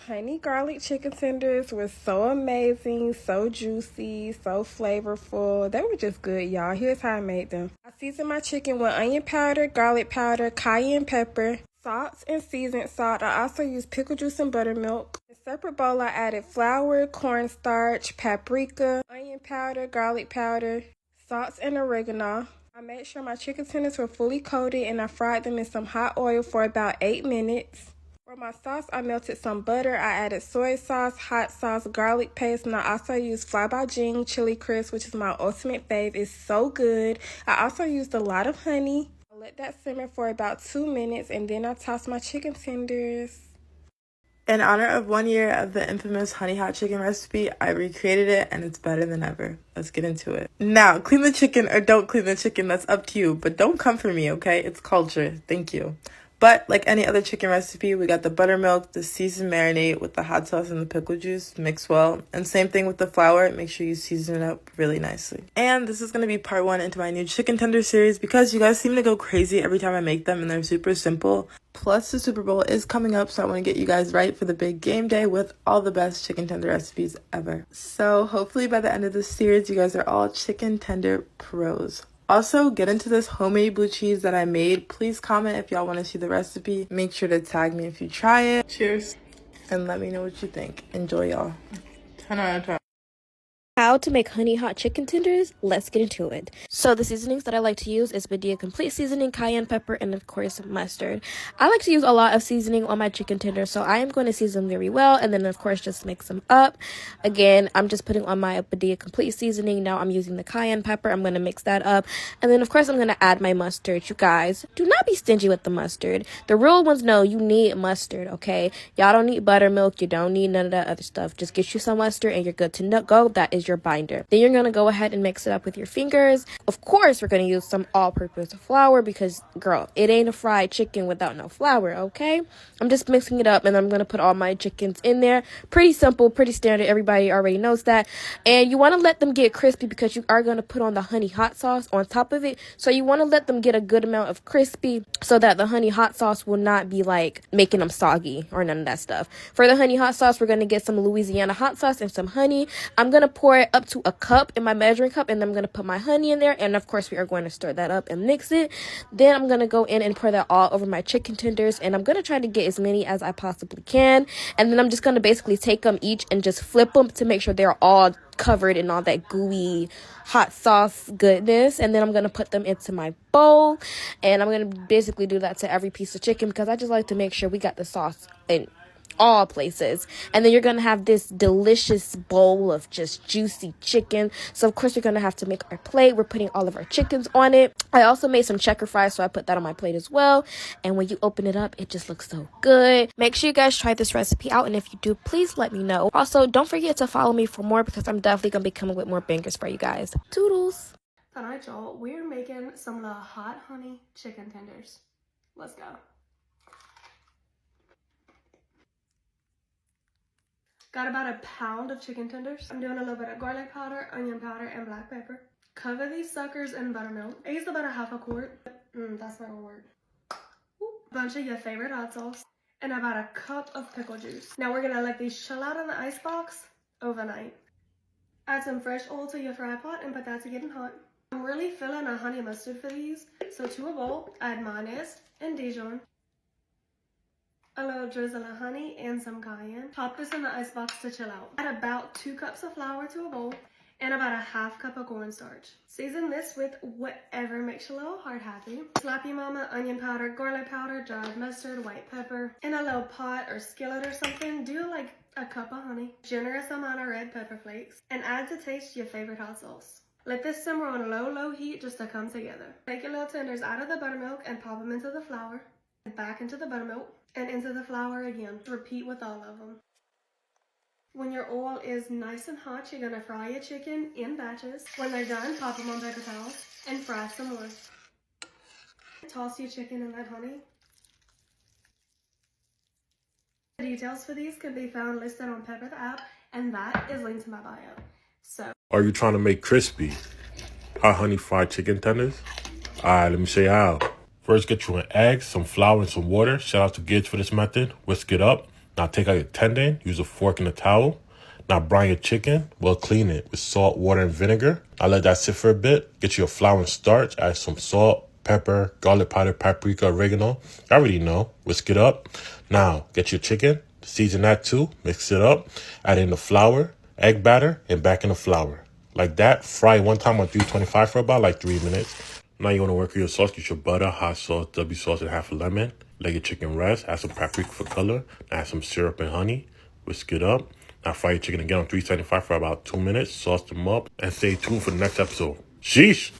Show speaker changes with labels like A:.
A: Honey garlic chicken tenders were so amazing, so juicy, so flavorful. They were just good, y'all. Here's how I made them. I seasoned my chicken with onion powder, garlic powder, cayenne pepper, salt, and seasoned salt. I also used pickle juice and buttermilk. In a separate bowl, I added flour, cornstarch, paprika, onion powder, garlic powder, salt, and oregano. I made sure my chicken tenders were fully coated and I fried them in some hot oil for about 8 minutes. For my sauce, I melted some butter. I added soy sauce, hot sauce, garlic paste, and I also used Fly by Jing chili crisp, which is my ultimate fave. It's so good. I also used a lot of honey. I let that simmer for about 2 minutes, and then I tossed my chicken tenders.
B: In honor of 1 year of the infamous honey hot chicken recipe, I recreated it and it's better than ever. Let's get into it. Now, clean the chicken or don't clean the chicken, that's up to you. But don't come for me, okay? It's culture. Thank you. But like any other chicken recipe, we got the buttermilk, the seasoned marinade with the hot sauce and the pickle juice, mix well. And same thing with the flour, make sure you season it up really nicely. And this is going to be part 1 into my new chicken tender series because you guys seem to go crazy every time I make them and they're super simple. Plus the Super Bowl is coming up, so I want to get you guys right for the big game day with all the best chicken tender recipes ever. So hopefully by the end of this series, you guys are all chicken tender pros. Also, get into this homemade blue cheese that I made. Please comment if y'all want to see the recipe. Make sure to tag me if you try it. Cheers. And let me know what you think. Enjoy, y'all. 10 out of 10.
C: How to make honey hot chicken tenders? Let's get into it. So the seasonings that I like to use is Badia Complete Seasoning, cayenne pepper, and of course mustard. I like to use a lot of seasoning on my chicken tenders, so I am going to season them very well and then of course just mix them up. Again, I'm just putting on my Badia Complete Seasoning. Now I'm using the cayenne pepper. I'm going to mix that up. And then of course I'm going to add my mustard. You guys, do not be stingy with the mustard. The real ones know you need mustard, okay? Y'all don't need buttermilk. You don't need none of that other stuff. Just get you some mustard and you're good to go. That is your binder. Then you're going to go ahead and mix it up with your fingers. Of course, we're going to use some all-purpose flour because, girl, it ain't a fried chicken without no flour, okay? I'm just mixing it up and I'm going to put all my chickens in there. Pretty simple, pretty standard. Everybody already knows that. And you want to let them get crispy because you are going to put on the honey hot sauce on top of it. So you want to let them get a good amount of crispy so that the honey hot sauce will not be like making them soggy or none of that stuff. For the honey hot sauce, we're going to get some Louisiana hot sauce and some honey. I'm going to pour it up to a cup in my measuring cup and I'm going to put my honey in there, and of course we are going to stir that up and mix it. Then I'm going to go in and pour that all over my chicken tenders, and I'm going to try to get as many as I possibly can. And then I'm just going to basically take them each and just flip them to make sure they're all covered in all that gooey hot sauce goodness. And then I'm going to put them into my bowl, and I'm going to basically do that to every piece of chicken because I just like to make sure we got the sauce in all places. And then you're gonna have this delicious bowl of just juicy chicken. So of course we're gonna have to make our plate. We're putting all of our chickens on it. I also made some checker fries, so I put that on my plate as well. And when you open it up, it just looks so good. Make sure you guys try this recipe out, and if you do, please let me know. Also, don't forget to follow me for more because I'm definitely gonna be coming with more bangers for you guys. Toodles.
D: All right, y'all, we're making some of the hot honey chicken tenders. Let's go. Got about a pound of chicken tenders. I'm doing a little bit of garlic powder, onion powder, and black pepper. Cover these suckers in buttermilk. I used about a half a quart. That's not gonna work. A bunch of your favorite hot sauce. And about a cup of pickle juice. Now we're gonna let these chill out in the ice box overnight. Add some fresh oil to your fry pot and put that to getting hot. I'm really feeling a honey mustard for these. So to a bowl, add mayonnaise and Dijon. A little drizzle of honey and some cayenne. Pop this in the ice box to chill out. Add about 2 cups of flour to a bowl and about a half cup of cornstarch. Season this with whatever makes your little heart happy. Slappy mama, onion powder, garlic powder, dried mustard, white pepper. In a little pot or skillet or something, do like a cup of honey. Generous amount of red pepper flakes. And add to taste your favorite hot sauce. Let this simmer on low heat just to come together. Take your little tenders out of the buttermilk and pop them into the flour. Back into the buttermilk. And into the flour again. Repeat with all of them. When your oil is nice and hot, you're gonna fry your chicken in batches. When they're done, pop them on paper towels and fry some more. Toss your chicken in that honey. The details for these can be found listed on Pepper the app, and that is linked to my bio. So,
E: are you trying to make crispy hot honey fried chicken tenders? Alright, let me show you how. First, get you an egg, some flour, and some water. Shout out to Gids for this method. Whisk it up. Now take out your tendon, use a fork and a towel. Now brine your chicken, well clean it with salt, water, and vinegar. Now let that sit for a bit. Get you a flour and starch, add some salt, pepper, garlic powder, paprika, oregano. I already know. Whisk it up. Now get your chicken, season that too, mix it up, add in the flour, egg batter, and back in the flour. Like that, fry one time on 325 for about like 3 minutes. Now you want to work with your sauce, get your butter, hot sauce, W sauce, and half a lemon. Let your chicken rest, add some paprika for color, add some syrup and honey, whisk it up. Now fry your chicken again on 375 for about 2 minutes, sauce them up, and stay tuned for the next episode. Sheesh!